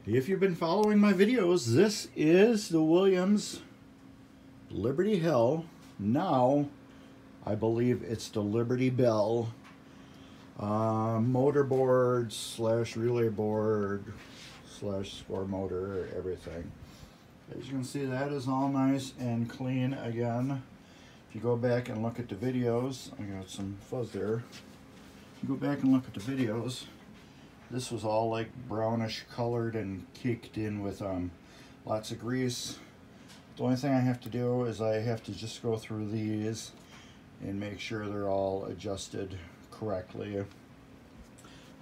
If you've been following my videos, this is the Williams Liberty Hill. Now, I believe it's the Liberty Bell motorboard slash relay board slash score motor, everything. As you can see, that is all nice and clean again. If you go back and look at the videos, I got some fuzz there. If you go back and look at the videos, this was all like brownish colored and caked in with lots of grease. The only thing I have to do is I have to just go through these and make sure they're all adjusted correctly.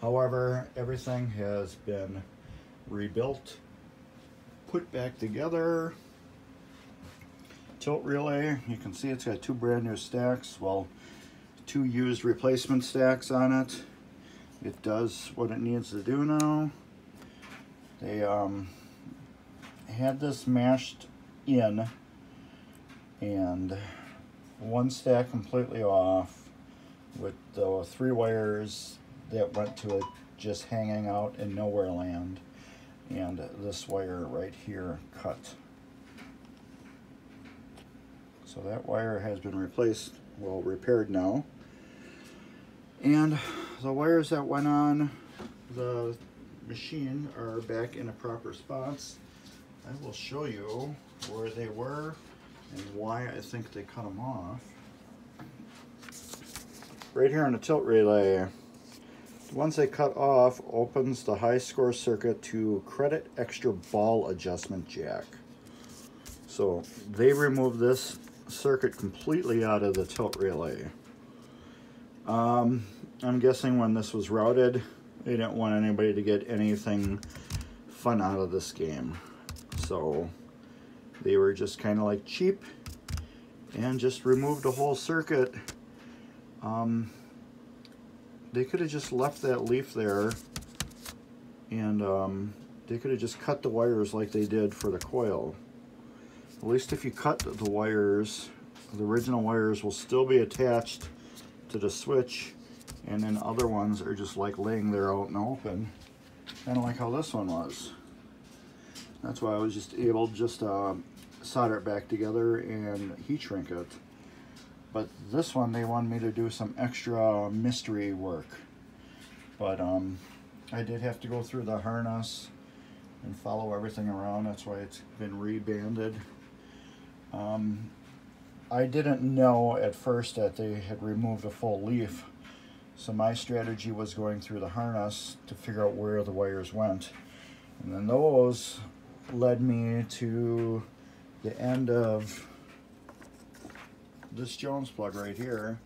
However, everything has been rebuilt, put back together. Tilt relay, you can see it's got two brand new stacks, well, two used replacement stacks on it. It does what it needs to do now. They had this mashed in and one stack completely off with the 3 wires that went to it just hanging out in nowhere land, and this wire right here cut. So that wire has been replaced, well, repaired now. And the wires that went on the machine are back in the proper spots. I will show you where they were and why I think they cut them off. Right here on the tilt relay, the ones they cut off opens the high score circuit to credit extra ball adjustment jack. So they removed this circuit completely out of the tilt relay. I'm guessing when this was routed, they didn't want anybody to get anything fun out of this game. So they were just kind of like cheap and just removed the whole circuit. They could have just left that leaf there, and they could have just cut the wires like they did for the coil. At least if you cut the wires, the original wires will still be attached to the switch, and then other ones are just like laying there out in the open, kind of like how this one was. That's why I was just able to just solder it back together and heat shrink it. But this one, they wanted me to do some extra mystery work. But I did have to go through the harness and follow everything around. That's why it's been rebanded. I didn't know at first that they had removed a full leaf. So my strategy was going through the harness to figure out where the wires went. And then those led me to the end of this Jones plug right here,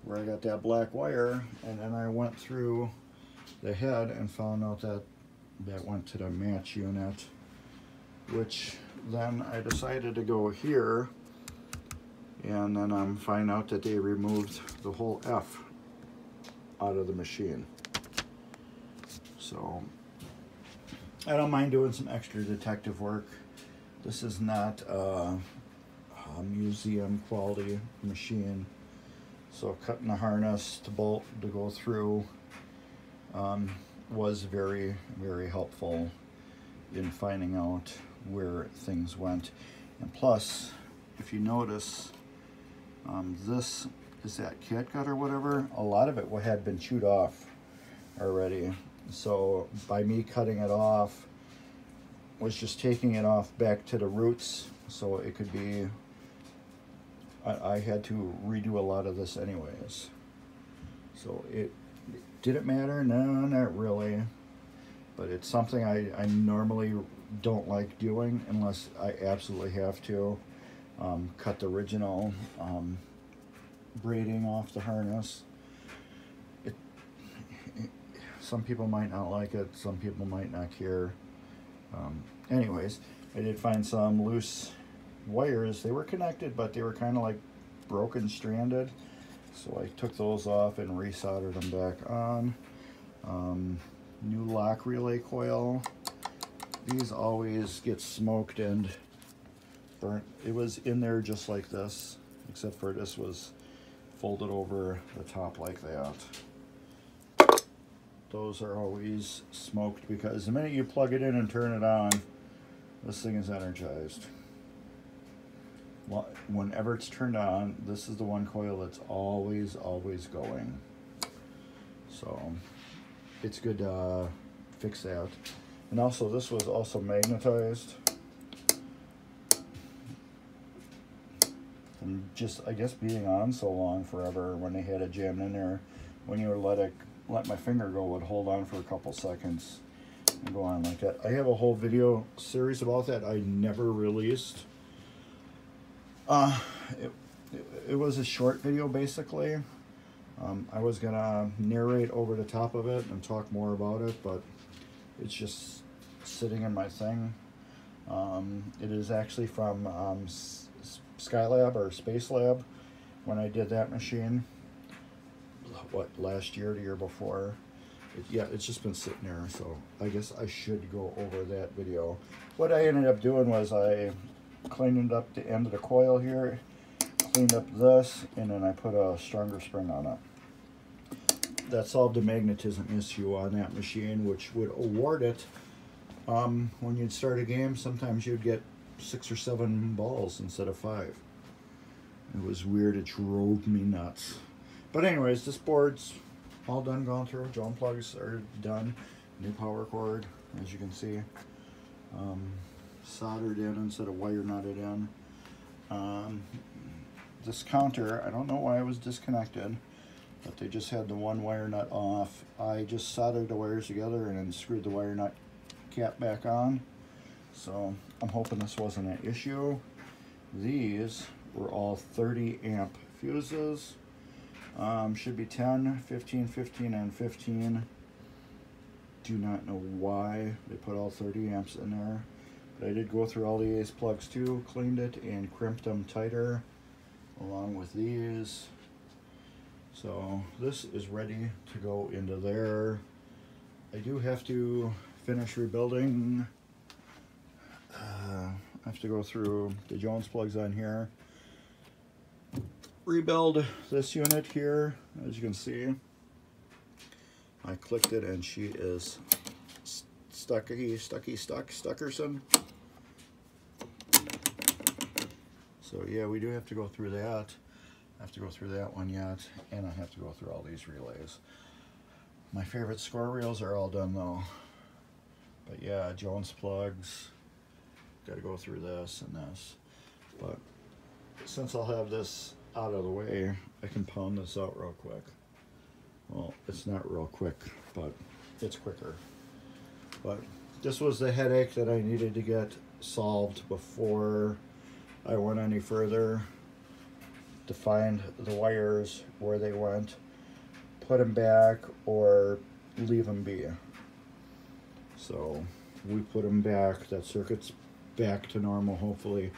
where I got that black wire, and then I went through the head and found out that that went to the match unit, which then I decided to go here, and then find out that they removed the whole F out of the machine. So I don't mind doing some extra detective work. This is not a museum quality machine, so cutting the harness to bolt to go through was very, very helpful in finding out where things went. And plus, if you notice, this is that catgut or whatever, a lot of it had been chewed off already. So by me cutting it off was just taking it off back to the roots, so it could be, I had to redo a lot of this anyways. So did it matter? No, not really. But it's something I normally don't like doing unless I absolutely have to. Cut the original braiding off the harness. Some people might not like it, some people might not care. Anyways, I did find some loose wires. They were connected, but they were kind of like broken, stranded. So I took those off and resoldered them back on. New lock relay coil. These always get smoked and burnt. It was in there just like this, except for this was folded over the top like that. those are always smoked because the minute you plug it in and turn it on, this thing is energized. Whenever it's turned on, this is the one coil that's always going. So it's good to fix that. And also, this was also magnetized. And just, I guess, being on so long forever, when they had it jammed in there, when you would let my finger go, would hold on for a couple seconds and go on like that. I have a whole video series about that I never released. It was a short video, basically. I was gonna narrate over the top of it and talk more about it, but it's just sitting in my thing. It is actually from Skylab or Space Lab when I did that machine. What, last year, the year before? Yeah, it's just been sitting there, so I guess I should go over that video. What I ended up doing was I cleaned up the end of the coil here, cleaned up this, and then I put a stronger spring on it. That solved the magnetism issue on that machine, which would award it when you'd start a game. Sometimes you'd get 6 or 7 balls instead of 5. It was weird. It drove me nuts. But anyways, this board's all done, gone through. Joan plugs are done. New power cord, as you can see. Soldered in instead of wire knotted in. This counter, I don't know why it was disconnected, but they just had the one wire nut off. I just soldered the wires together and then screwed the wire nut cap back on. So I'm hoping this wasn't an issue. These were all 30 amp fuses. Should be 10, 15, 15, and 15. Do not know why they put all 30 amps in there. But I did go through all the ACE plugs too, cleaned it and crimped them tighter along with these. So this is ready to go into there. I do have to finish rebuilding. I have to go through the Jones plugs on here. Rebuild this unit here, as you can see. I clicked it and she is stuckerson. So yeah, we do have to go through that. I have to go through that one yet, and I have to go through all these relays. My favorite score reels are all done though. But yeah, Jones plugs. Got to go through this and this. But since I'll have this out of the way, I can pound this out real quick. Well, it's not real quick, but it's quicker. But this was the headache that I needed to get solved before I went any further, to find the wires where they went, put them back, or leave them be. So we put them back. That circuit's back to normal, hopefully.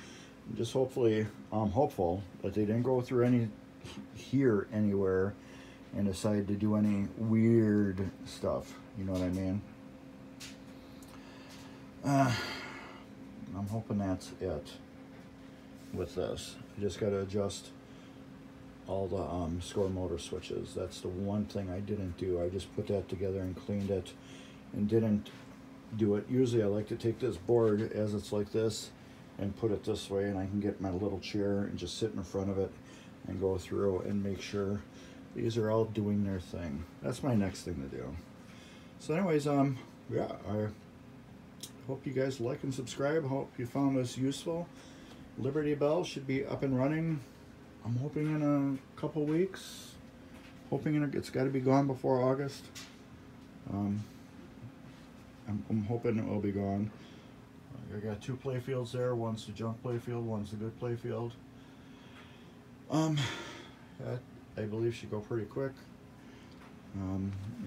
Just hopefully, I'm hopeful that they didn't go through anywhere and decide to do any weird stuff. You know what I mean? I'm hoping that's it with this. I just got to adjust all the score motor switches. That's the one thing I didn't do. I just put that together and cleaned it and didn't do it. Usually I like to take this board as it's like this and put it this way, and I can get my little chair and just sit in front of it and go through and make sure these are all doing their thing. That's my next thing to do. So anyways, yeah, I hope you guys like and subscribe. Hope you found this useful. Liberty Bell should be up and running, I'm hoping, in a couple weeks. It's got to be gone before August. I'm hoping it will be gone. I got 2 play fields there. One's the junk play field, one's the good play field. That, I believe, should go pretty quick.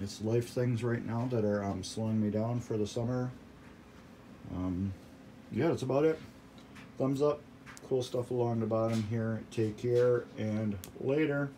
It's life things right now that are slowing me down for the summer. Yeah, that's about it. Thumbs up. Cool stuff along the bottom here. Take care, and later.